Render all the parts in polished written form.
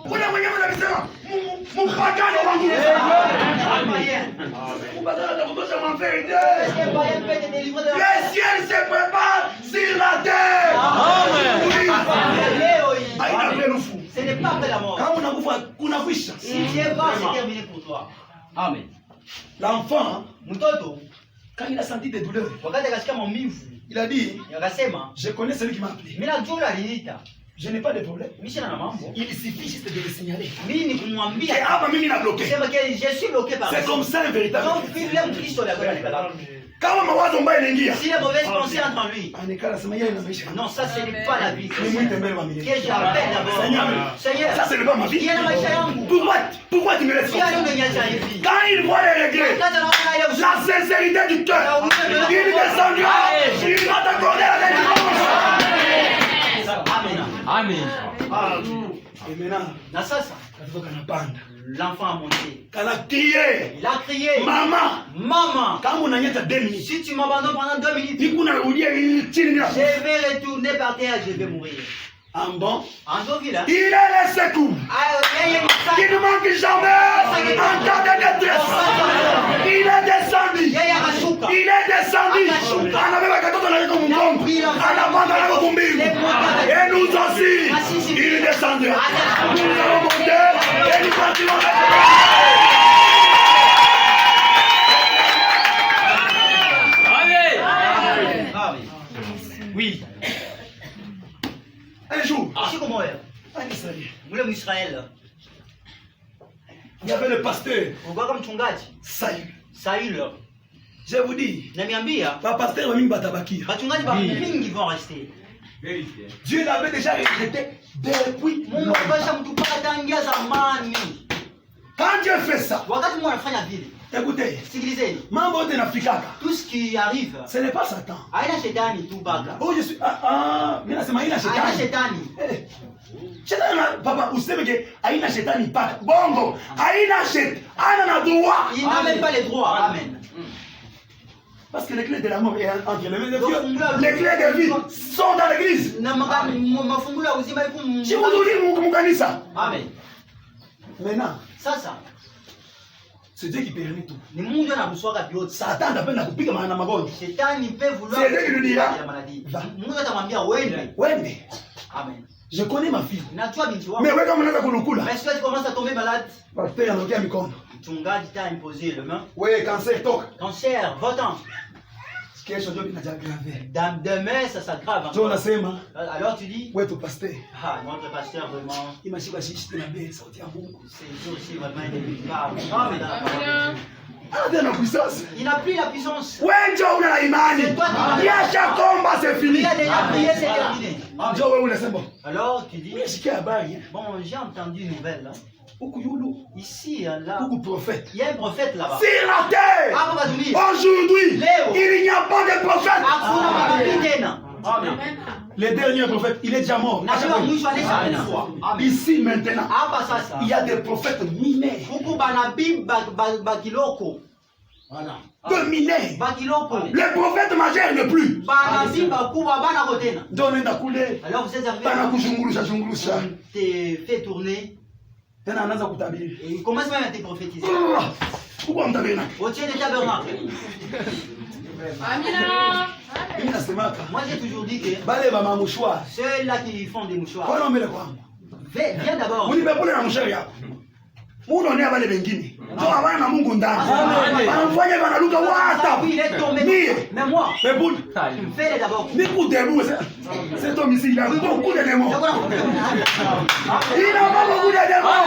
Kuna mwenye mnasema mpagano wangu. Mpagano kutosha mafende. Le ciel se prépare sur la terre. Amen. Aïna pelufu. Ce n'est pas après la mort. Kama unakufa kuna kwisha. Si Dieu va, c'est terminé pour toi. Amen. L'enfant, mtoto quand il a senti des douleurs, wakati akasikia maumivu, il a dit, akasema, je connais celui qui m'a appelé. mimi najua aliniita. Je n'ai pas de problème. Mimi sina mambo. Il suffit juste de le signaler. Mimi ni kumwambia. Et hapa mimi na bloqué. Sema que je suis bloqué par. C'est comme ça un véritable. Donc vile Mkristo alikuwa anakaa. Kama mawazo mbaya inaingia. Si les mauvaises pensées entrent en lui. Anekala sema yeye na maisha. Non, ça ce n'est pas la vie. Ni mwite mbele wa milele. Que j'appelle d'abord. Seigneur. Ça c'est pas ma vie. Yeye maisha yangu. Pourquoi tu me laisses comme ça? Quand il voit les regrets, la sincérité du cœur, il descendra, il va t'accorder la délivrance. Amen. Amen. Et maintenant, na sasa l'enfant a monté. Il a crié. Il a crié. Maman. Maman. Quand on a 2 minutes. Si tu m'abandonnes pendant 2 minutes. Je vais retourner par terre, je vais mourir. En bon. En bon village. Il est le secours. Il ne manque jamais en temps de détresse. Il est descendu. Il est descendu. Et nous aussi, il est descendu. Nous allons monter et nous partirons. Oui. Un jour, en Israël, il y avait le pasteur Saül. Je vous dis, le pasteur vont rester. Dieu l'avait déjà rejeté depuis longtemps. Quand Dieu fait ça, écoutez, tout ce qui arrive, ce n'est pas Satan. Oh, je suis. Mais là, c'est Maïna Shetani. Papa, vous savez que Aïna Shetani pas. Bongo, Aïna Shetani, a droit. Il n'a même pas les droits. Amen. Parce que les clés de la mort est entre les mains de Dieu. Les clés de vie sont dans l'église. Si vous nous dites, Amen. Maintenant, ça. C'est Dieu qui permet tout. Satan n'a pas pu faire magonjwa. Shetani peut vouloir. C'est Dieu qui nous dira. Amen. Je connais ma fille. Mais est-ce que tu commences à tomber malade? Mchungaji t'a imposé le main. Oui, cancer, toc. Cancer, votant. Demain, ça s'aggrave. Alors tu dis. Oui, ton pasteur. Ah, notre pasteur vraiment. C'est aussi vraiment il n'a plus la puissance. Ouais, Dieu, on a la imani. Il y a chaque combat, c'est fini. Il a déjà prié, c'est terminé. Dieu, c'est bon. Alors tu dis. Bon, j'ai entendu une nouvelle là. Ici, là, prophète. Il y a un prophète là-bas. Sur la terre. Aujourd'hui, il n'y a pas de prophète. Le dernier prophète, il est déjà mort. Ici maintenant, il y a des prophètes minés. Voilà. De minés. Le prophète majeur n'est plus. Alors vous êtes arrivé. T'es fait tourner. Et il commence même à te prophétiser. Au tien des tabernacles. Moi j'ai toujours dit que ceux-là qui font des mouchoirs. Viens d'abord. Munonea wale wengine. Ndio hawana na Mungu ndani. Wanafanya wanaluka wata. Mais moi, fais-le d'abord. Niku debout, c'est ton missile là. Beaucoup de démons. Il a pas beaucoup de démons.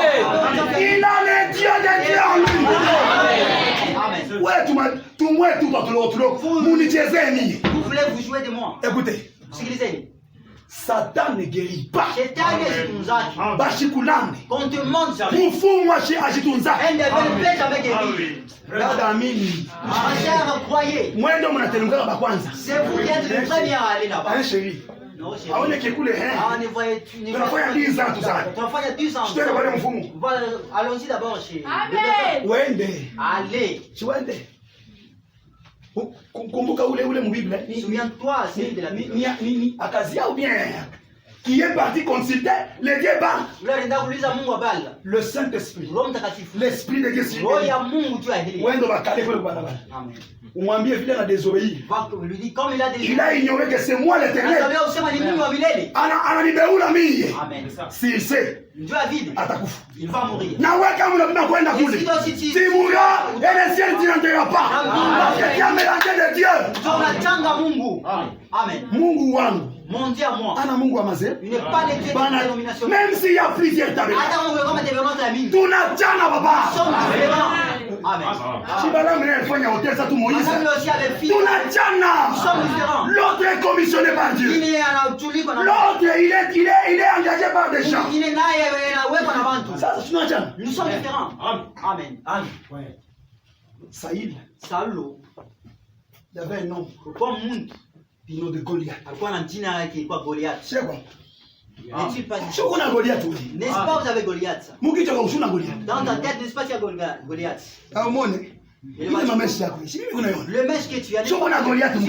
Il a les dieux des dieux en lui. Amen. Ouais, tout l'autre. Munichezeni. Vous voulez vous jouer de moi? Écoutez. Satan ne guérit pas. Qu'on te montre jamais. Elle ne veut jamais guérir. Ma chère, croyez. C'est vous qui êtes le premier à aller là-bas. Hein, chérie? Non, chérie. Ne voyez-tu? Tu vas faire 10 ans tout ça. Tu vas faire 10 ans. Voilà, allons-y d'abord chez. Amen. Allez. Comment Kumbuka ule mbible. Souviens-toi, c'est de la Bible. Ni Akazia ou bien qui est parti consulter les dieux Baal. Le Saint-Esprit. L'Esprit de Dieu. Wendo bakale kwa barabara. Amen. Umwambie vile na désobéir. Lui dit comme il a désobéi. Il a ignoré que c'est moi l'Éternel. Ananibeula mie. Amen. S'il sait, Dieu a vide. atakufa. Il va mourir. Na wewe kama unapenda kwenda kule. Tu mourras et le ciel ne t'entendra pas. Parce que tu as mélangé de Dieu. Tunachanga Mungu. Amen. Mungu wangu. Mon Dieu à moi. Ana Mungu wa mazee. Il n'est pas le Dieu de dénomination. Même s'il y a plusieurs tabernacles. Tunachana baba. Amen. Shibala mwenye alifanya hoteza tu Moïse. Tunachana. L'autre est commissionné par Dieu. L'autre il est engagé par des gens. Ça tunachana. Nous sommes différents. Amen. Amen. Saül. Il y avait un nom. Pino de Goliath. C'est quoi? N'est-il pas dit? Goliath. N'est-ce pas vous avez Goliath? Dans ta tête, n'est-ce pas qu'il y a Goliath? Le mèche que tu as, tu as Goliath en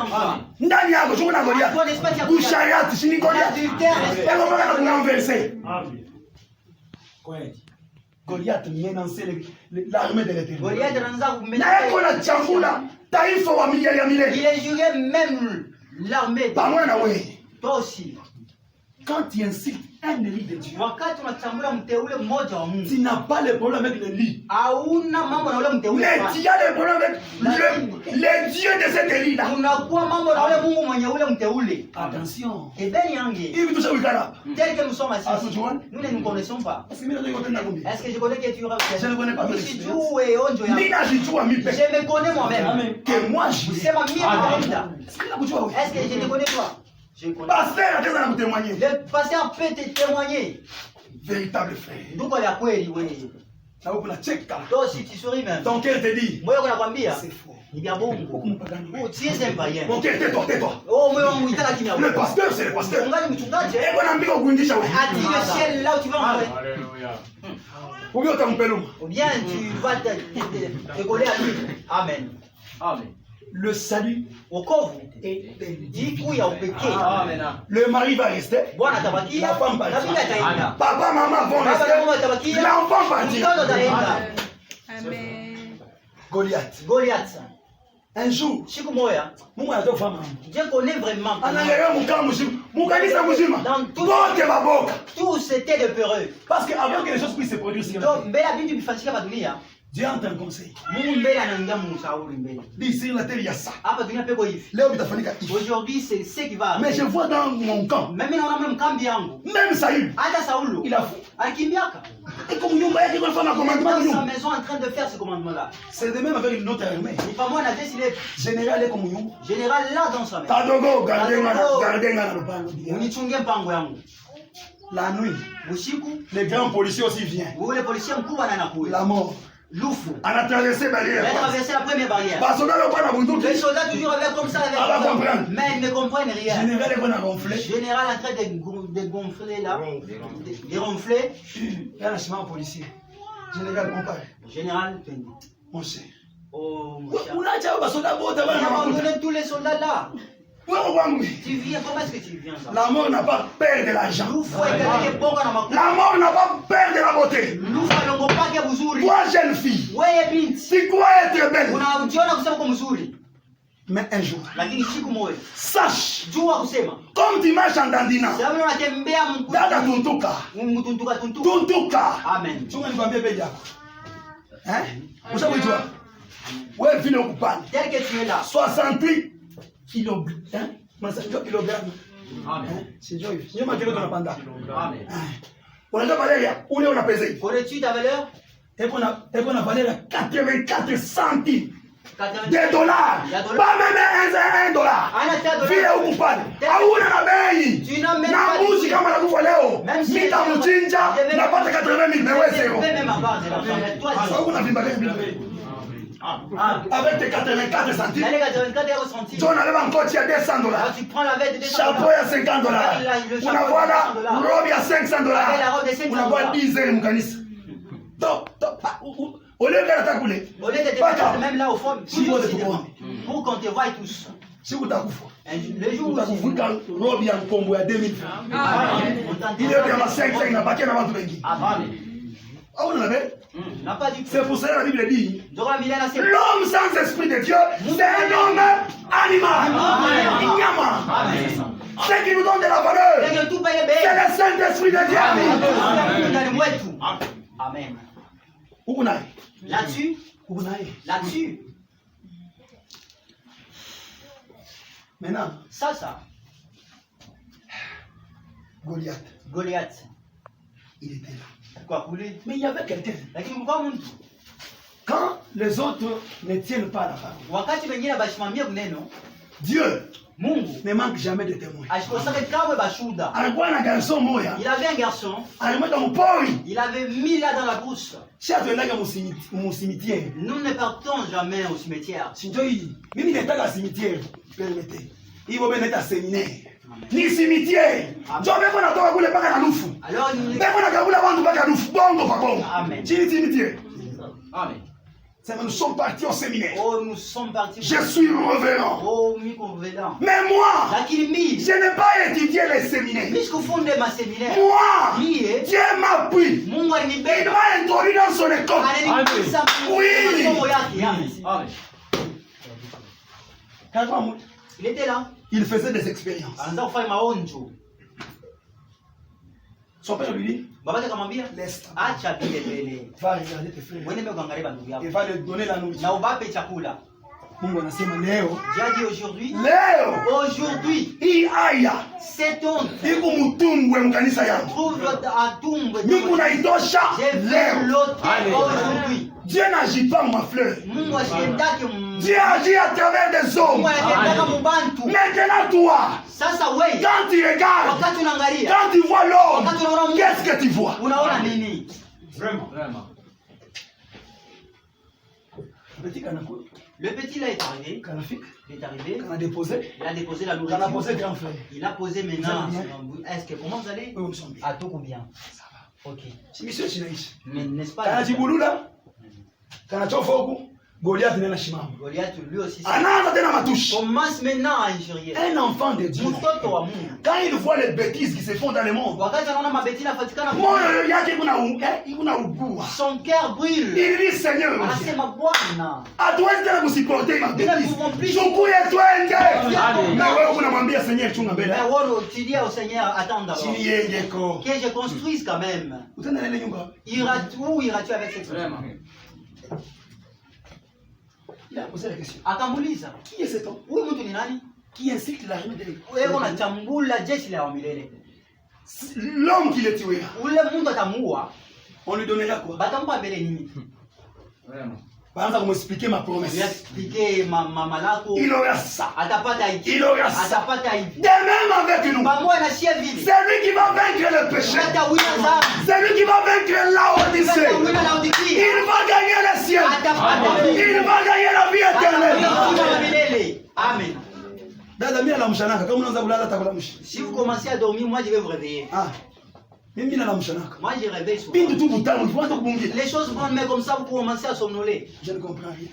toi. N'est-ce pas qu'il y a Goliath menançait l'armée de l'Éternel. Il est juré même l'armée de l'Éternel. Toi aussi. Quand tu incites un élu de Dieu, tu n'as pas le problème avec le lit. Mais tu as le problème avec le Dieu de cet élu-là. Attention. Il veut toucher le tel que nous sommes assis. Nous ne nous connaissons pas. Est-ce que je connais que tu auras? Je ne connais pas. Je me connais moi-même. Que moi je sais ma vie. Est-ce que je te connais toi? Le pasteur peut te témoigner. Véritable frère. D'où il a quoi, oui. Toi aussi tu souris même. Ton cœur te dit. Moi on a c'est faux. Il y a bon. Oh, tu es un païen. Mon cœur, tais-toi. Oh, mais on m'a dit le pasteur, c'est le pasteur. On a dit le ciel là où tu vas envoyer. Ou bien tu vas te coller à lui. Amen. Amen. Le salut est le mari va rester, la femme partira, papa, maman vont rester, l'enfant partira. Amen. Goliath. Un jour, Dieu connaît vraiment. Dans tous c'était de peureux. Parce qu'avant que les choses puissent se produire, Dieu entend un conseil. Dis sur la terre, il y a ça. Aujourd'hui, c'est ce qui va. Mais je vois dans mon camp. Même Saül. Il a fou. Et comme nous, il y a sa maison en train de faire ce commandement-là. C'est de même avec une autre armée. Général est comme nous. Général là dans sa maison. Tadogo, gardez la nuit, les grands policiers aussi viennent. La mort. Loufou. On a traversé la première barrière. Les soldats toujours avec comme ça avec mais ils ne comprennent rien. Général en train de gonfler là. De ronfler. Il y a un chemin policier. Général compare. Général mon cher. Oh mon cher. On a abandonné tous les soldats là. Tu viens, comment est-ce que tu viens ça? La mort n'a pas peur de l'argent. La mort n'a pas peur de la beauté. Toi, jeune fille, tu crois être belle. Mais un jour, sache, comme tu marches en dandina, dada tuntuka. Amen. Tu vas nous faire bien. Hein? Vous savez quoi? Ouais, ville au coupable. Tel que tu es là. 68 kilogrammes. Hein? C'est Joyeux. Je m'en dirai dans la panda. On a valeur, où est-ce qu'on a pesé? Connais-tu ta valeur? Et qu'on a valeur 84 centimes de dollars. Pas même un dollar. Ville au coupable. Aouna na bei. Tu n'as même pas de musique comme la coupe leo. Mita muchinja na pata 80 000 mais ouais zéro. On a vu baler avec tes 84 centimes. Tu en avais encore tu as 200 dollars. Chapeau à 50 dollars. On a voilà robe à 500 dollars. On a voilà 10 euros mkanisa. Top. Au lieu de te mettre même là au fond, pour qu'on te voie tous. Si vous t'avez le jour où vous avez robe ya Congo ya 2000 francs. Il y a 5 na paquet na bantu bengi. Ah, vous l'avez? C'est pour ça que la Bible dit l'homme sans esprit de Dieu, c'est un homme animal. Ce qui nous donne de la valeur, c'est le Saint-Esprit de Dieu. Amen. Là-dessus. Là-dessus. Maintenant. Ça. Goliath. Il était là. Mais il y avait quelqu'un. Quand les autres ne tiennent pas la parole, Dieu ne manque jamais de témoins. Il avait un garçon. Il avait mis là dans la brousse. Nous ne partons jamais au cimetière. Ni cimetière. Alors Amen. Nous sommes partis au séminaire. Oh, nous sommes partis. Je suis revenant. Oh, mais moi, je n'ai pas étudié les séminaires. Moi, Dieu m'appuie. Il m'a introduit dans son école. Oui. Il était là. Il faisait des expériences. Son père lui dit, laisse-la. Va regarder tes frères. Et va leur donner la nourriture. Aujourd'hui, cette honte aujourd'hui. Dieu n'agit pas, ma fleur. Dieu agit à travers des hommes. Maintenant, toi, quand tu regardes, quand tu vois l'homme, qu'est-ce que tu vois? Vraiment. Le petit là est arrivé. Il a déposé la nourriture. Il a posé maintenant. Est-ce que comment vous allez? Oui, nous sommes bien. À tout ou bien? Ça va. Ok. Mais n'est-ce pas? Goliath n'est pas Goliath lui aussi. Commence maintenant à injurier. Un enfant de Dieu. Quand il voit les bêtises qui se font dans le monde, son cœur brûle. Il dit Seigneur, à toi de vous supporter ma bêtise. Tu dis au Seigneur, attends d'abord. Que je construise quand même. Où iras-tu avec cette femme? Il a posé la question. Qui est cet homme? Qui incite la reine de l'homme qui le tuera. On lui donnera quoi? Par exemple, m'expliquer ma promesse. Il aura ça. Il aura ça. De même avec nous. C'est lui qui va vaincre le péché. C'est lui qui va vaincre la Odyssée. Il va gagner le ciel. Il va gagner la vie éternelle. Amen. Si vous commencez à dormir, moi je vais vous réveiller. Moi je réveille souvent. Les choses vont mais comme ça vous commencez à somnoler. Je ne comprends rien.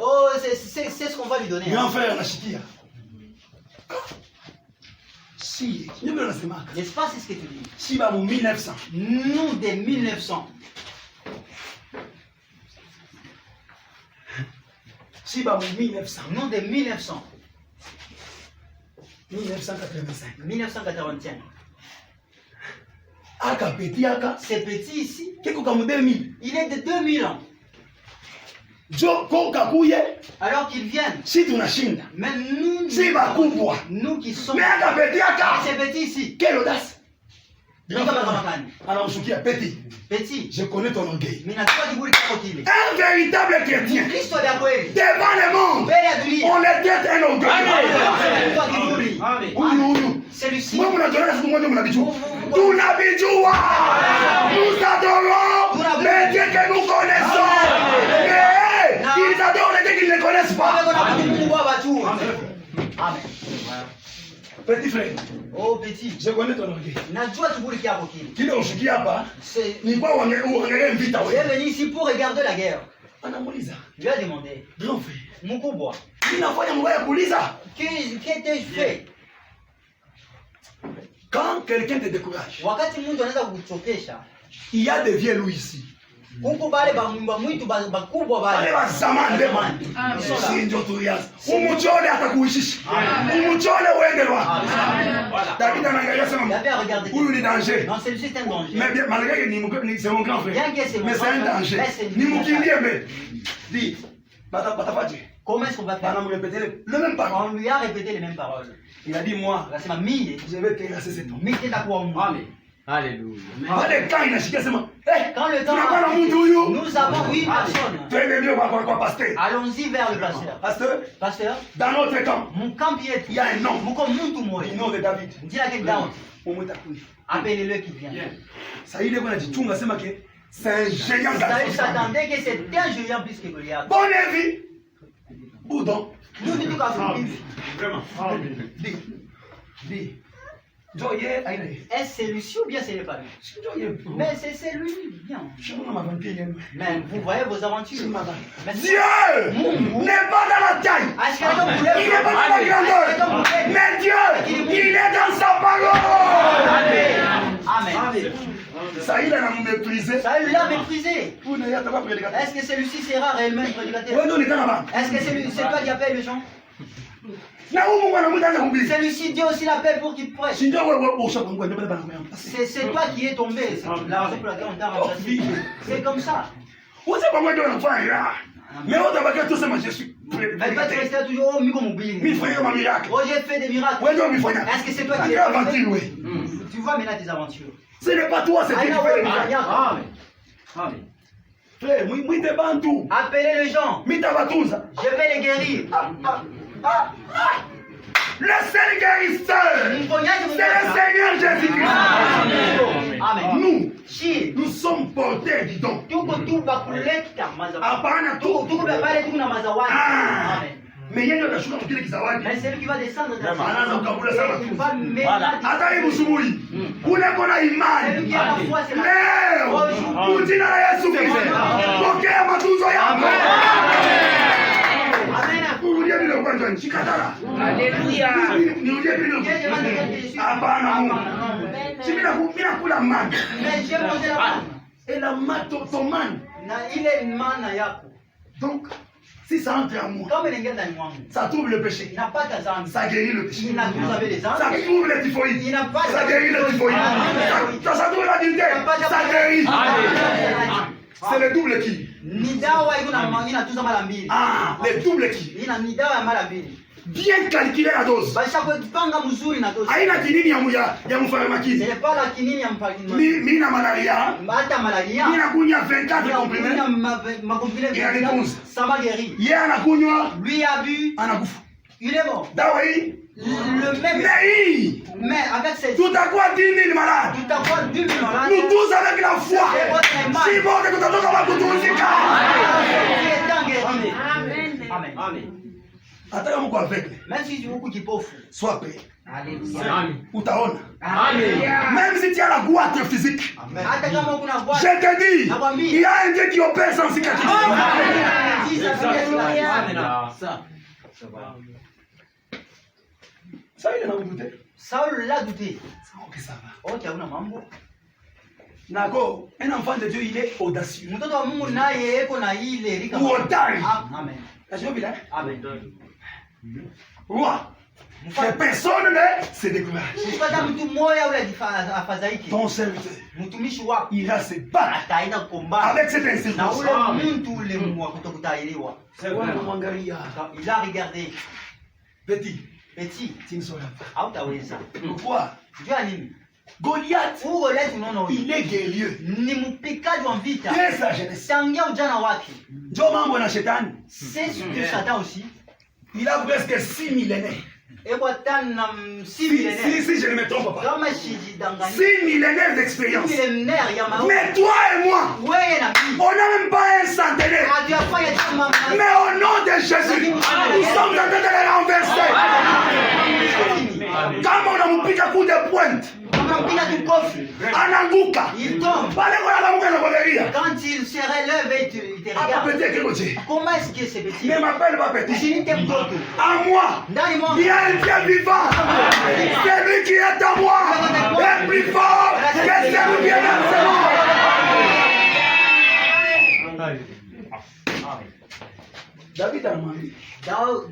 Oh, c'est ce qu'on va lui donner. Grand frère, la chikia. Si, n'est-ce pas, c'est ce que tu dis? Si, 1900. Nous, de 1900. Si, 1900. Nous, de 1900. 1985. 1985. C'est petit ici. Il est de 2000 ans. Alors qu'ils viennent. Si tu n'achines. Même nous qui sommes. C'est petit ici. Quelle audace. Alors, petit. Je connais ton orgueil. Un véritable chrétien. Devant le monde. On était un orgueil. Celui-ci. Nous adorons les dieux que nous connaissons. Mais ils adorent les dieux qu'ils ne connaissent pas. Amen. Petit frère. Oh petit. Je connais ton orgueil. Najua kiburi kyako kile. Kile ushikia hapa. Ni kwa uangalie vita wewe. Il est venu ici pour regarder la guerre. Anamuuliza. Lui a demandé. Grand frère. Mkubwa. Ninafanya mbaya kuuliza. Qu'ai-je fait? Quand quelqu'un te décourage. Wakati mtu anaweza kukuchokesha. Il y a des vieux loups ici. Huko bale ba mwitu bakubwa bale. Bale zamande man. Sinjo turias. Umuchole atakuishisha. Umuchole uende lwa. David anaangalia sema. Huyu ni danger. Non, celui-ci c'est un danger. Mais bien malgré que c'est mon grand frère. Mais c'est un danger. Ni mukimbie mais. Dis. Batafaje. Comment est-ce qu'on va faire? On lui répéter les mêmes paroles. On lui a répété les mêmes paroles. Il a dit moi. Je vais terrasser cet homme. Amen. Alléluia. Quand le temps nous avons une personne. Allons-y vers le pasteur. Pasteur. Dans notre camp, il y a un nom. Le nom de David. Appelez-le qui vient. Ça il est bon à dire, c'est un géant. Saül s'attendait que c'était un géant plus que Goliath. Bonne vie. Boudon. Nous nous disons vraiment. Dis. Est-ce celui-ci ou bien c'est pas lui? Mais c'est lui, bien. Mais vous voyez vos aventures. Dieu n'est pas dans la taille. Il n'est pas dans la grandeur. Mais Dieu, il est dans sa parole. Amen. Saül l'a méprisé. Saül l'a méprisé. Est-ce que celui-ci sera réellement un prédicateur? Est-ce que c'est toi qui appelle les gens? Celui-ci Dieu aussi l'appelle pour qu'il prêche. C'est toi qui es tombé. C'est la raison pour laquelle on t'a remplacé. C'est comme ça. Mais on t'a pas tout ça, je suis mais toi tu restais toujours au micro mobile. Oh, j'ai fait des miracles. Est-ce que c'est toi qui l'as fait? Tu vois maintenant tes aventures. Ce n'est pas toi, c'est toi qui fais les miracles. Amen. Frère, appelez les gens. Je vais les guérir. Le seul guérisseur, c'est le Seigneur Jésus-Christ. Amen. Nous sommes porteurs du don. Mais il y a une chose qui c'est lui qui va descendre. Alléluia. Et la manne, ton manne. Il est une manne. Donc, si ça entre en moi, ça trouve le péché. Ça guérit le péché. Ça trouve le typhoïde. Ça guérit le typhoïde. Ça trouve l'adultère. Ça guérit. C'est le double qui. Ah, le double qui. Bien calculer la dose. Aina kinini ya mfarmakizi. Mina malaria. Mina kunya 24 comprimés. Et anatunza. Yeye anakunywa. Lui a bu. Anakufa. Il est mort. Dawa hii. Le même. Mais avec cette. Tout à quoi 10 000 malades. Tout à quoi 10 000 malades. Nous tous avec la foi. Si bon que tout à l'heure on va tout Amen. Amen. Amen. Même si tu es pauvre, sois prêt. Alléluia. Utaona. Même si tu as la boîte physique. Je te dis, il y a un Dieu qui opère sans cicatrice. Ça, il a douté. Saül l'a douté. Ok, ça va. Ok, on a mambo. D'accord. Un enfant de Dieu, il est audacieux. Ou otage. Amen. Amen. Roi. Que personne ne se décourage. Ton serviteur ira se battre avec cette insécurité. Il a regardé. Petit, tu ne sauras pas. Pourquoi? Goliath, il est guerrier. Dès sa jeunesse. C'est ce que Satan aussi. Il a presque 6 millénaires. Si je ne me trompe pas. 6 millénaires d'expérience. Mais toi et moi, on n'a même pas un centenaire. Mais au nom de Jésus, nous sommes en train de les renverser. Comme coup de pointe. Ananguka. Il tombe. Quand il se relève, il te regarde. Comment est-ce que c'est petit? Ne m'appelle pas petit. À moi. Il y a un Dieu vivant. Celui qui est à moi est plus fort que celui qui est dans ce monde. David a demandé.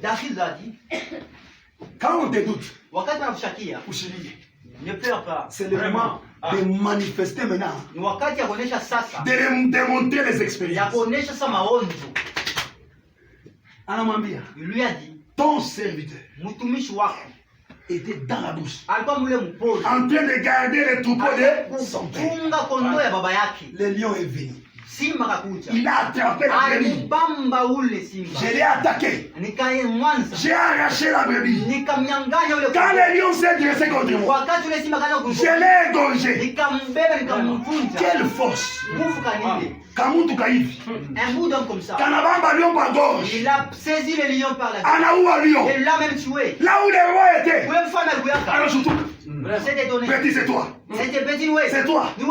David a dit. Quand on te doute, ne pleure pas. C'est le moment de manifester maintenant. De démontrer les expériences. Anamambia. Il lui a dit. Ton serviteur était dans la bouche. En train de garder les troupeaux de son père. Le lion est venu. Il a attrapé la brebis. Je l'ai attaqué. J'ai arraché la brebis. Quand le lion s'est dressé contre moi, je l'ai égorgé. Quelle force! Kamutu kaivi. Un bout d'homme comme ça. Il a saisi le lion par la lion. Et l'a même tué. Là où le roi était. Alors surtout. C'était donné. Petit, c'est toi. C'était petit, oui. C'est toi. Oui.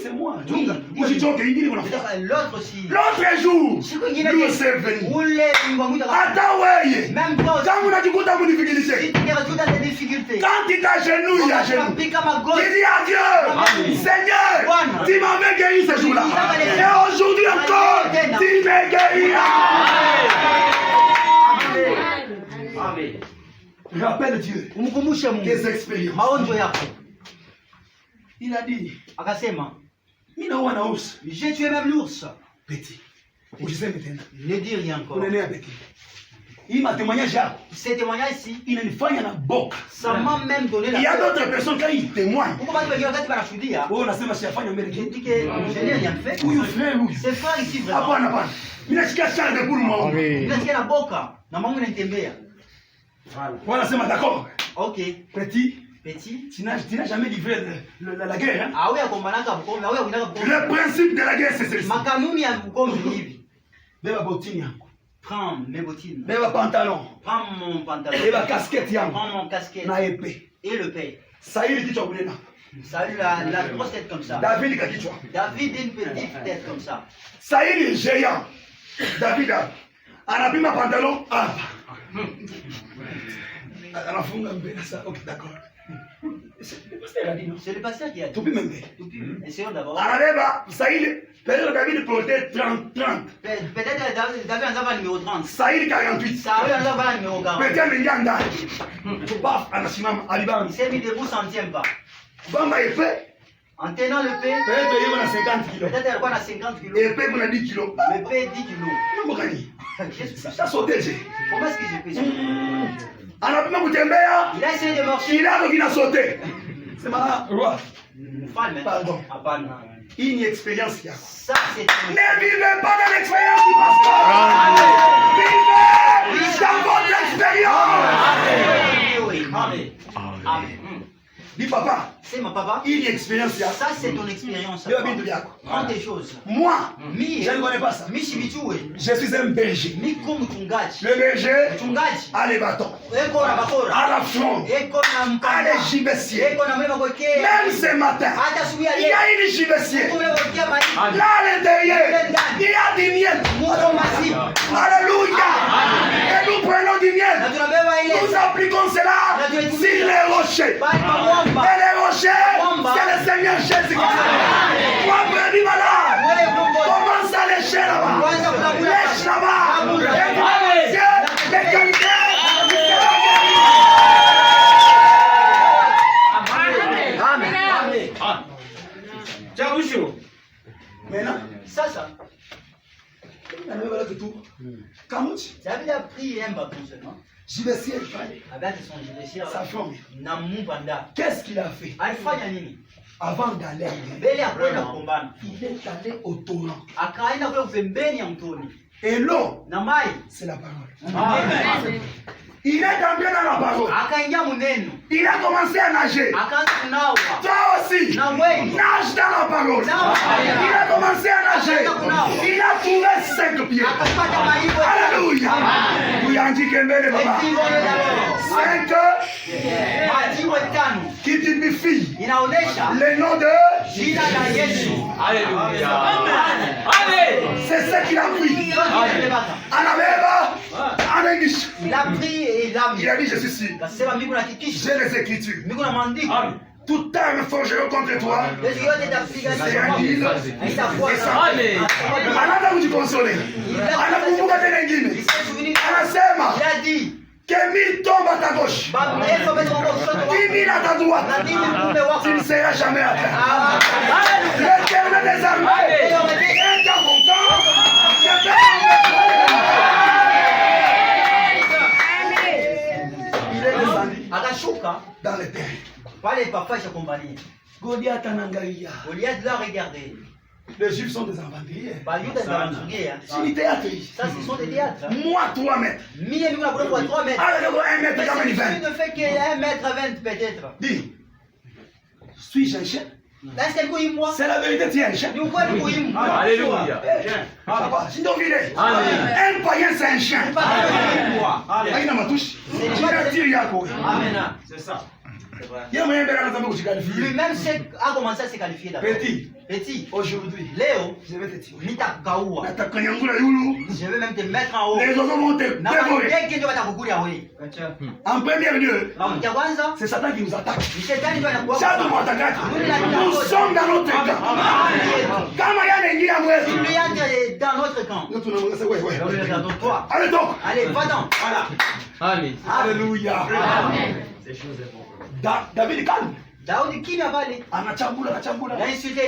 C'est moi. Oui. L'autre jour, lui s'est venu. Attends, ouais. Même toi aussi. Quand vous avez des difficultés. Si tu te retrouves dans des difficultés. Quand tu t'agenouilles à genoux. Tu dis à Dieu. Seigneur, tu m'avais guéri ce jour-là. Et aujourd'hui encore, tu me guériras. Amen. Rappelle Dieu des expériences. Il a dit, j'ai tué même l'ours. Petit. Je sais maintenant. Ne dis rien encore. Il m'a témoignage. Ces témoignages ici, ça m'a même donné la. Il y a d'autres personnes qui témoignent. Oh, je dis que je n'ai rien fait. C'est frère ici vraiment. Il a la boca. Na maman n'entendait. Voilà, c'est d'accord. Ok. Petit. Tu n'as jamais livré la guerre. Hein? Le principe de la guerre, c'est ceci. Prends mes bottines. Pantalon. Prends mon pantalon. Et la casquette. Prends mon casquette. Et le paix. Saül dit Saül a la grosse tête comme ça. David une petite tête comme ça. Saül est géant. David a pris ma pantalon. Ok, d'accord. C'est le pasteur qui a dit. Tout même. Essayons d'abord. Saül, peut-être David portait 30. Peut-être David en a numéro 30. Saül 48. Saül en a numéro 40. Peut-être Minganda. Il s'est mis debout centième pas. Bamba est fait. En tenant le paix, peut-être il y a 50 kilos. Peut-être il y a 50 kilos. Et paix pour 10 kilos. Le paix 10 kilos. Ça sauté. Comment est-ce que j'ai fait ça? Il a essayé de marcher. Il a sauté. C'est ma roi. Pardon. Une expérience. Ça, c'est ne vivez pas dans l'expérience du pasteur. Vivez dans votre expérience. Amen. Dis papa. C'est mon papa. Une expérience. Ça, c'est ton expérience. Prends des choses. Moi, je ne connais pas ça. Je suis un berger. Le berger a les bâtons, a la fronde, a les gibeciers. Même ce matin, il y a une gibecier. Là, à l'intérieur, il y a du miel. Alléluia. Et nous prenons du miel. Nous appliquons cela sur les rochers. Et les rochers, c'est le Seigneur Jésus-Christ. Moi, brebis malade, commence à lécher là-bas. Lèche là-bas. Et toi, Dieu, de qualité. Amen. Maintenant, ça. David a pris un bâton seulement. Sa femme. Qu'est-ce qu'il a fait? Avant d'aller, il est allé au torrent. Et l'eau, c'est la parole. Amen. Il est entré dans la parole. Il a commencé à nager. Toi aussi, nage dans la parole. Il a commencé à nager. Il a trouvé 5 pieds. Alléluia. Kembele, papa. 5 qui typifie le nom de Jésus. Alléluia. C'est ce qu'il a pris. En English. Il a pris et il a mis. Il a dit, je suis sûr. J'ai les Écritures. Toute arme forgée contre toi. C'est un île. Anataka kujikonsoler. Anakumbuka tena ingine. Anasema. Il a dit. Que 1000 tombent à ta gauche, 10 000 à ta droite, tu ne seras jamais atteint. L'Éternel des armées est dans mon camp. Il est descendu dans les terres. Goliath en Angaïa. Goliath l'a regardé. Les Juifs sont des aventuriers. C'est des théâtres. Ça, ce sont des théâtres. Moi, 3 mètres. 3 mètres. Alors, 1 mètre, Mais quand même, si 20. tu ne fais que 1 mètre 20 peut-être. Dis, suis-je un chien? C'est la vérité, tu es un chien. Alléluia. Papa, si tu virais, un païen, c'est un chien. Aïna ma touche. C'est ça. Lui-même a commencé à se qualifier d'abord. Petit, aujourd'hui, Léo, je vais te tuer. Je vais même te mettre en haut. Les oiseaux vont te dévorer. En premier lieu, c'est Satan qui nous attaque. Nous sommes dans notre camp. Il lui entre dans notre camp. Allez donc. Allez, va-t'en. Amen. Alléluia. Ces choses sont David calme. Daudi kimya pale. Anachambula. Il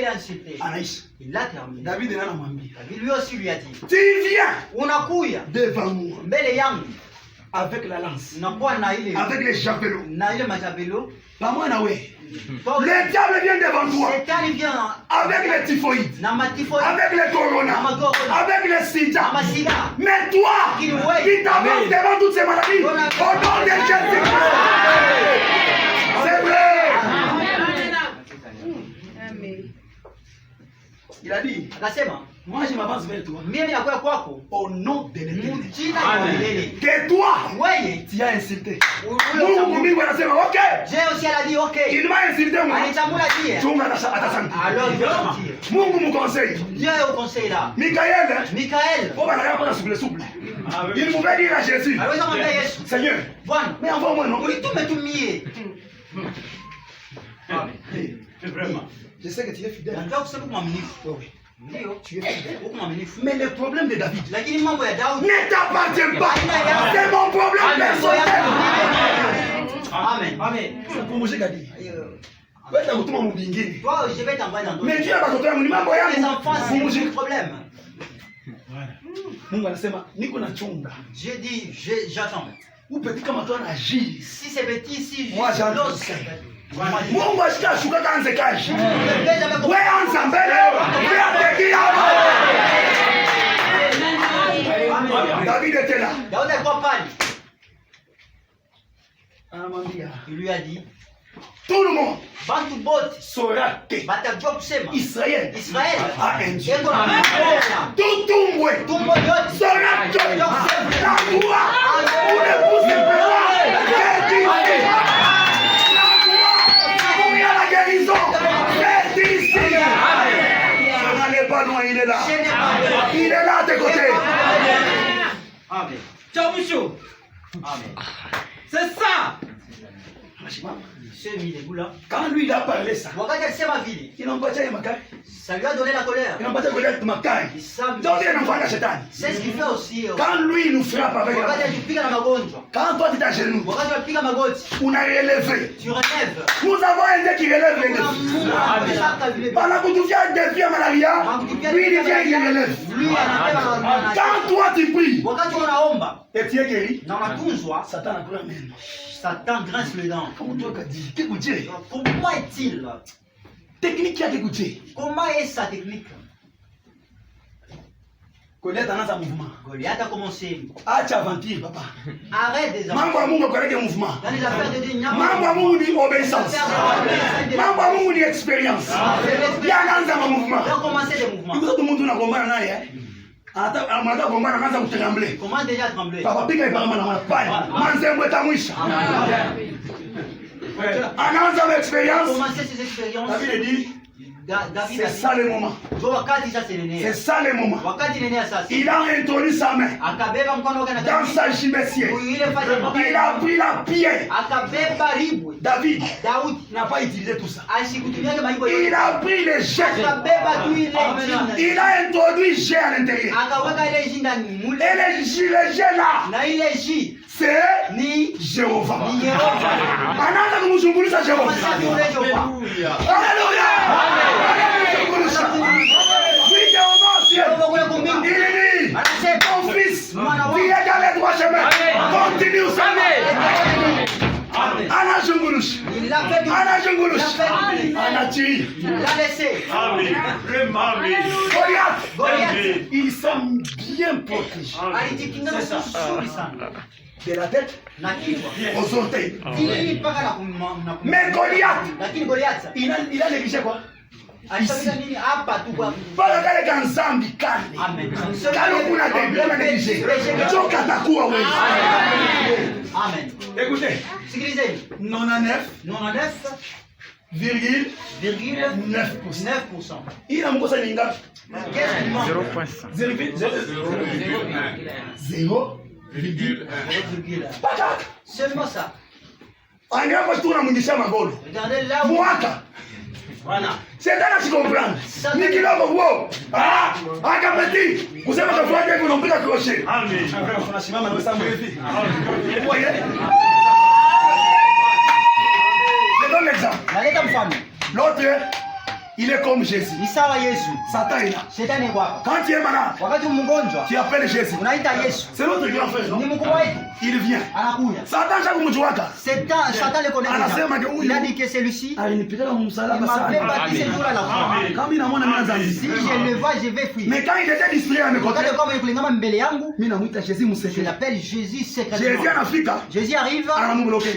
a insulté. Anaïs. Il l'a terminé. David est là, Namambi. Lui aussi lui a dit. Tu viens Unakuya devant moi mbele yangu avec la lance, unakuwa na ile avec les javelots. na ile majabelo. Le diable vient devant toi Shetani vient avec les typhoïdes, na matifoïdes, avec les coronas, avec les sida. na masida. Mais toi qui t'avances devant toutes ces maladies, au nom de Jésus-Christ, c'est vrai. Il a dit, Akasema, moi je m'avance vers toi mimi nakuja kwako au nom de l'Éternel. jina la milele. Que toi, Wewe tu as insulté. Mungu mbingu anasema okay. Dieu aussi elle a dit OK. Il m'a insulté moi. Alichambula die. Chunga atasanti. Alors il va sentir. Mungu me conseille. Dieu est au conseil là. Michael. Oh, bah, là, souple. Il pouvait dire à Jésus, Aliweza kumwambia Yesu, Seigneur, Bwana, mais envoie-moi non. ulitume tumie. Vraiment. Je sais que tu es fidèle. Nataka kusema mwaminifu. Oui. Ndio, Tu es fidèle. uko mwaminifu. Mais le problème de David Lakini mambo ya Daudi ne t'appartient pas. C'est mon problème personnel. Amen. C'est pour moi, Gadi. Wewe unatuma mbingine. Toi, je vais t'envoyer dans d'autres. Mais Dieu watoto wangu ni mambo Les yangu. enfants, c'est un problème. Mungu anasema niko na chunga. Je dis, j'attends. Ou petit kama toi agir. Si c'est petit, si Moi je j'entends. l'ose. Mungu ashikashuka kanze kaji. Wewe anza mbele. Wewe atekia. David était là. Daudi alikuwa pale. Anamwambia, Il lui a dit, tout le monde bantu bote saura que batajua kusema Israël Israeli a un Dieu. eko na Mungu. Tutumbwe Tumbo yote saura que la loi pour ne pousser pas. La loi pour y a la guérison. C'est ici. Ça n'est pas loin, il est là. Il est là à tes côtés. Amen. Chamusho. Amen. C'est ça. Ce Milegula, Quand lui il a parlé ça, wakati alisema vile, il n'empatia ya makari. ça lui a donné la colère. Il n'empatia Goliath makari. Donc il n'envoie shetani. C'est ce qu'il fait aussi. Quand lui il nous frappe avec la Wakati alipiga na magonjwa, quand toi tu es à genoux, wakati alipiga magoti, on a relevé. tu relèves. Nous avons un Dieu qui relève les Kuna défis. Mungu anataka vile. Pendant que tu viens un défi à malaria, lui il vient il relève. Lui anabeba. Quand toi tu pries Wakati unaomba et tu es guéri, na unatunzwa, Satan a pris même. Satan grince les dents. Comment toi tu dis qu'écoutez, Comment est-il? technique qui a écouté. Comment est sa technique? Goliath a un mouvement. Goliath a commencé. Acha aventure papa. Arrête des enfants. Mambo ya Mungu correct mouvement. Dans les affaires de Dieu, Mambo ya Mungu ni obéissance. Mambo ya Mungu ni expérience. Il y a un mouvement. Il a commencé des mouvements. Tout le monde unagombana naye Comment déjà trembler? Papa piga ipanga na mapai. Manzembo etamwisha. Anaanza expérience. Commencer ses expériences. David dit David c'est ça le moment. C'est ça le moment. Il a introduit sa main dans sa gibecière. Il a pris la pierre. David n'a pas utilisé tout ça. Il a pris les jets. Il a introduit jet à l'intérieur. Et les jets là, c'est Jéhovah. Ananda kumzungumza Jéhovah. Alléluia. Ton fils, qui est dans les droits chemins, continue sa main. Ana Jungulush. Ana Jungulush. Ana Tiri. Il l'a laissé. Amen. Goliath. Ils sont bien protégés. De la tête aux orteils. Mais Goliath, il a négligé quoi? Pas le gars qui Zambi Kane. Amen. Écoutez, 99,9%. Il a mon conseil linga. 0,1. Seulement ça. Regardez là où. Voilà. C'est là que tu comprends. Nikila Bobo. Ah, Agapeti. Vous savez que vous avez vous n'avez pas accroché. Amen. Vous voyez? Je donne l'exemple. L'autre, il est comme Jésus. Satan est là. Quand tu es malade, tu appelles Jésus. C'est l'autre grand frère, non? Il vient. Satan, chaque mouchouaka. Satan le connaît déjà. Il a dit que celui-ci, il m'avait bâti ce jour à la croix. Si je le vois, je vais fuir. Mais quand il était distrait à mes côtés, je l'appelle Jésus secrètement. Jésus arrive,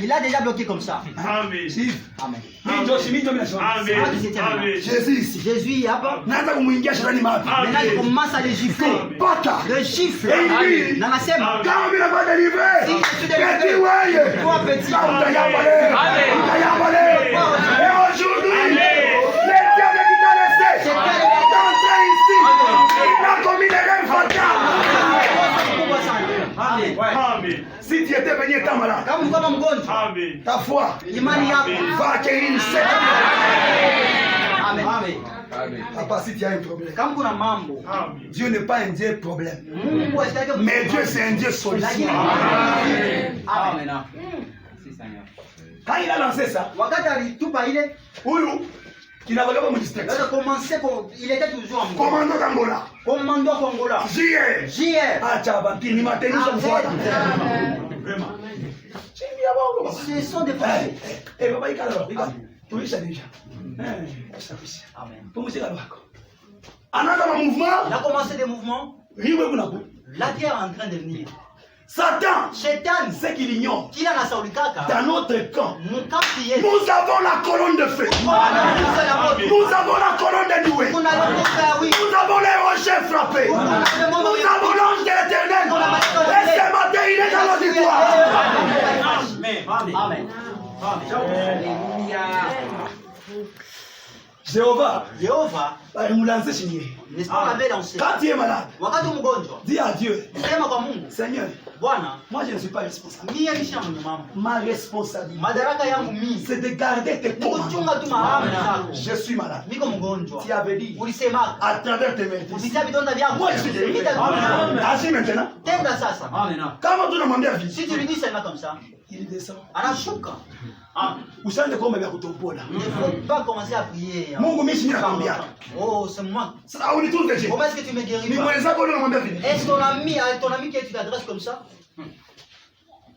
il a déjà bloqué comme ça. Amen. Amen. Jésus, maintenant il commence à les gifler. Le gifle. Dans la scène. Et aujourd'hui, les diables qui t'a laissé d'entrer ici, il a commis des rêves fatales. Si tu étais venu étant malade, ta foi va acquérir une certaine. Amen. Papa, si tu as un problème, Dieu n'est pas un Dieu problème, mais Dieu c'est un Dieu solution. Amen. Quand il a lancé ça, qui n'avait pas mon district, il était toujours en commandant d'Angola, commandant Angola. JR. Ah, Tchaba, qui m'a tenu son foie. Vraiment. Ce sont des français. Eh, papa, il regarde. Tu es déjà. Amen. Il a commencé des mouvements. La terre est en train de venir. Satan, c'est qu'il ignore. Dans notre camp, nous avons la colonne de feu. Nous avons la colonne de doué. Nous avons les rochers frappés. Nous avons l'ange de l'éternel. Et ce matin, il est dans l'auditoire. Amen. Jéhovah, n'est-ce pas la belle lancée? quand tu es malade, dis à Dieu, Seigneur, moi je ne suis pas responsable. Ma responsabilité, c'est de garder tes commandements. Je suis malade. Tu avais dit, à travers tes maîtres, moi je suis guéri. Agis maintenant. Comment tu demandes à vie? Si tu lui dis seulement comme ça, il descend. Il ne faut pas commencer à prier. Oh, c'est moi. Comment est-ce que tu me guéris pas? Est-ce ton ami que tu t'adresses comme ça?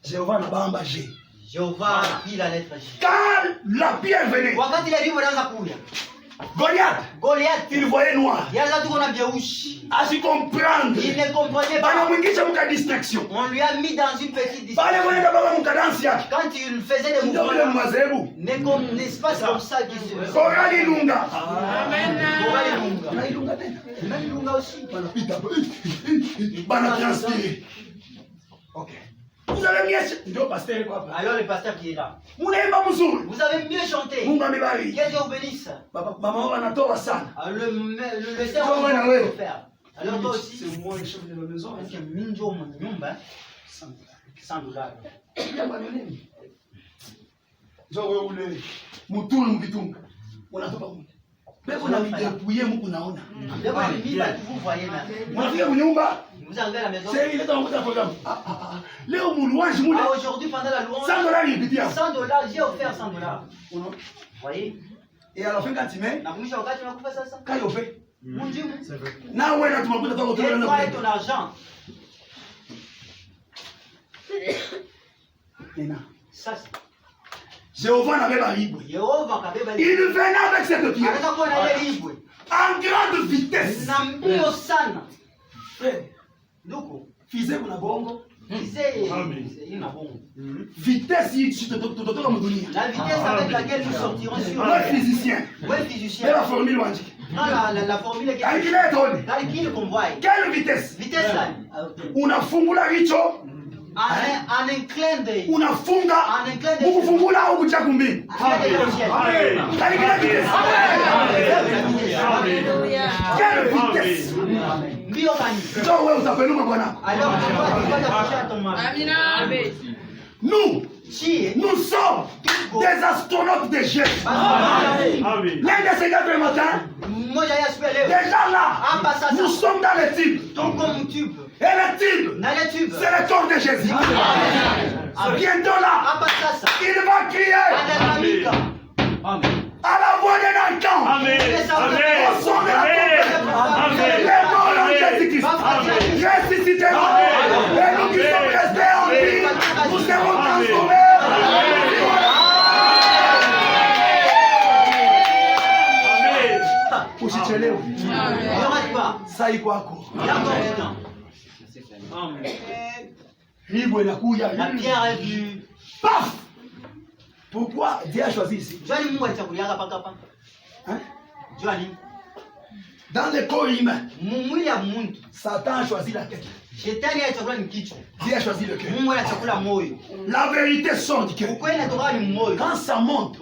Jéhovah n'a pas embâché. Jéhovah a pris la lettre J. Quand la pierre venait, Quand il est arrivé dans la cour, Goliath, il voyait noir. il y a là tout qu'on a bien ouchi. À se comprendre. Il ne comprenait pas. On lui a mis dans une petite distraction. Quand il faisait des mouvements, n'est-ce pas comme ça qu'il se faisait. Même Lunga aussi. Ok. Vous avez mieux chanté. Alors le pasteur qui est là. Vous avez mieux chanté. Que Dieu vous bénisse. Le Seigneur va faire. Alors toi aussi. C'est moi le chef de la maison. Parce que Minjo mon nyumba. $100. Genre ule mutulu mvitunga. Unatoka huko. Beko na videpouiller mko naona. Vous voyez là. Unafika kunyumba. Vous arrivez à la maison. C'est il est dans le programme. Léo moulouange moulé. Aujourd'hui pendant la louange. $100 il dit. $100, j'ai offert $100. Vous voyez? Et à la fin quand tu mets, na mwisho wakati unakufa sasa. Quand il fait. Mon Dieu. Na wewe tu mkuta kwa kutoa na ton argent. Nena. Ça. Jéhovah n'avait pas libre. Il venait avec cette pierre. En grande vitesse. Fisé kuna bongo. Vitesse la vitesse avec laquelle nous sortirons sur le physicien. physicien. Et la formule logique. La formule est calcul qu'on voit. Quelle vitesse? Vitesse là. Unafungula hicho. Un inclin de. Unafunga. Ukufungula au kucha kumbi. Quelle vitesse? Donc ouais, vous appelez nous bwana. Alors nous sommes des astronautes de Jésus. L'un de ces gars du matin, déjà là, nous sommes dans le tube. Et le tube, c'est le corps de Jésus. Bientôt là, il va crier à la voix de Nathan, au son de la trompette, les morts en Jésus-Christ, ressuscitez-nous, et nous qui sommes restés en vie, nous serons transformés. Usichelewe. Sai kwako. Libre inakuja. La pierre est venue. Paf! Pourquoi Dieu a choisi ici? Hein? Dans le corps humain, Satan a choisi la tête. Dieu a choisi le cœur. La vérité sort du cœur. Quand ça monte,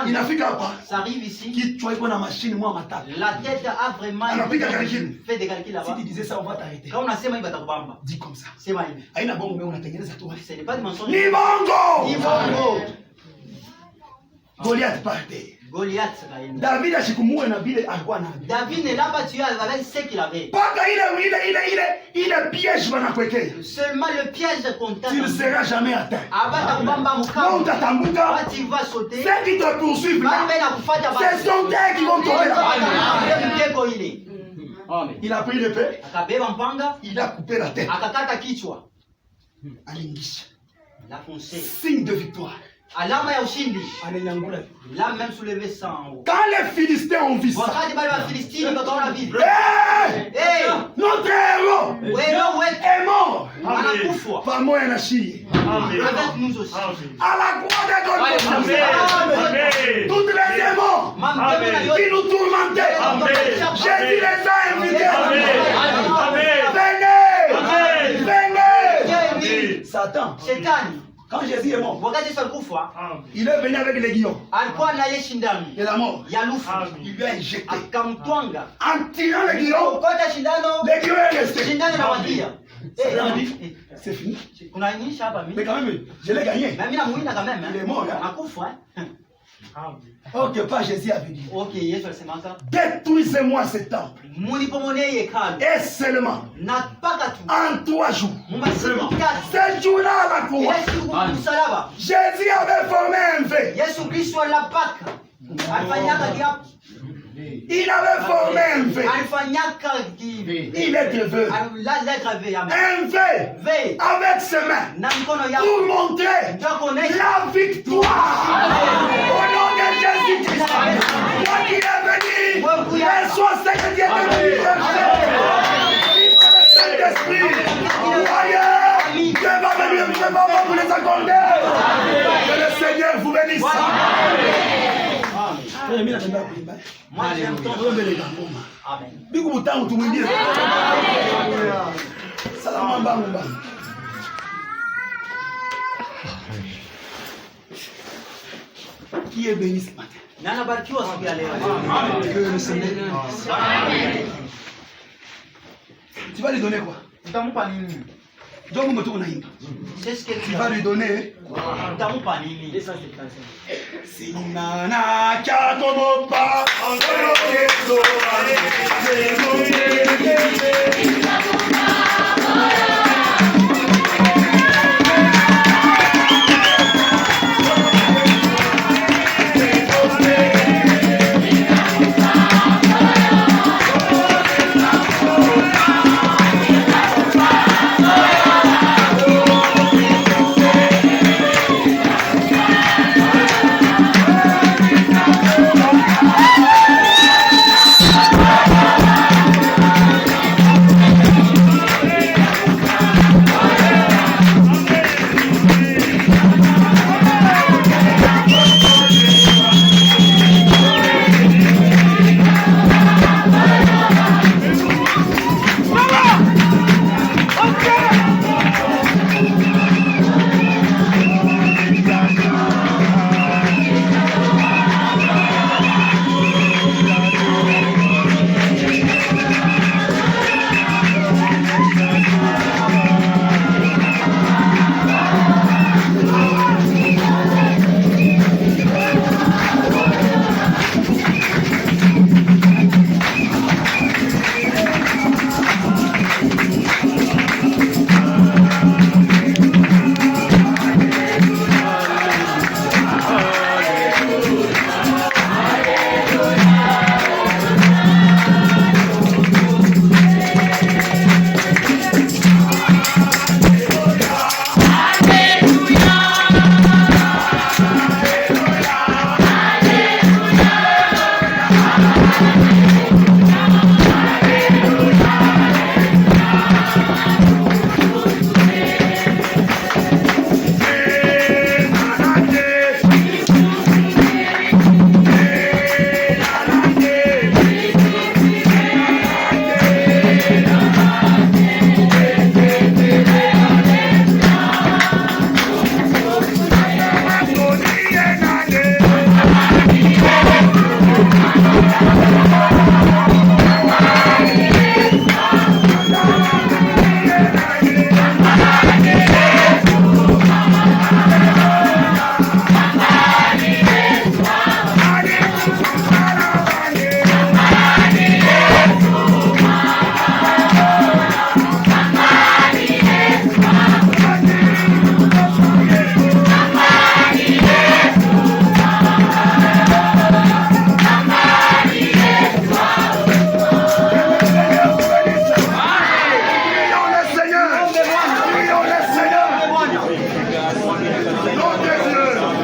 il n'a fait qu'à pas. Ça arrive ici. Qui tu vois la machine, moi, ma table. La tête a vraiment fait des calculs là-bas. Si tu disais ça, on va t'arrêter. Quand on a sema, il va t'arrêter. Dis comme ça. C'est mal. Aïna bongo, mais on a tendu ça toi. Ce n'est pas du mensonge. Ni bongo! Ni bongo! Goliath partait. Goliath. David a chikumoué na bile alikuwa na. David ne l'a pas tué avec ce qu'il avait. Paka il piège banakwekea. Seulement le piège content. Tu ne seras jamais atteint. Quand tu vas sauter. Ceux qui te poursuivent là, ce sont eux qui vont tomber là. Il a pris l'épée. Il a coupé la tête. Alingisha. Signe de victoire. Alama ya ushindi. L'âme même soulevé ça en haut. Quand les Philistins ont vu ça, notre héros est mort. Pas moi et Nachi. Avec nous aussi. À la croix de Golgotha. Toutes les démons qui nous tourmentaient, Jésus les a invités. Venez. Satan. Quand Jésus est mort, il est venu avec les guillons et la mort. Il lui a injecté. En tirant les guillons est resté. C'est fini. Mais quand même, je l'ai gagné. Il est mort. Ok, pas Jésus avait dit. Détruisez-moi ce temple. Et seulement en 3 jours. 7 jours-là à la croix. Jésus avait formé un V. Il avait formé un V. Il est V. Un V avec ses mains pour montrer la victoire. Au nom de Jésus-Christ. Moi qui est venu, et sois ce que Dieu t'a venu chercher. Vive le Saint-Esprit. Croyez, Dieu va venir, je vais vous les accorder. Que le Seigneur vous bénisse. Moi j'aime ton Amen. Biku butangu tumwingie. Salama mbangu mbangu. Qui est béni ce matin? Nana barikiwa siku ya leo. Que le Seigneur. Tu vas lui donner quoi? Utamupa nini? Donc on me tourne naïm. C'est ce que Tu vas lui donner. Utamupa nini? Sinana kakomopa.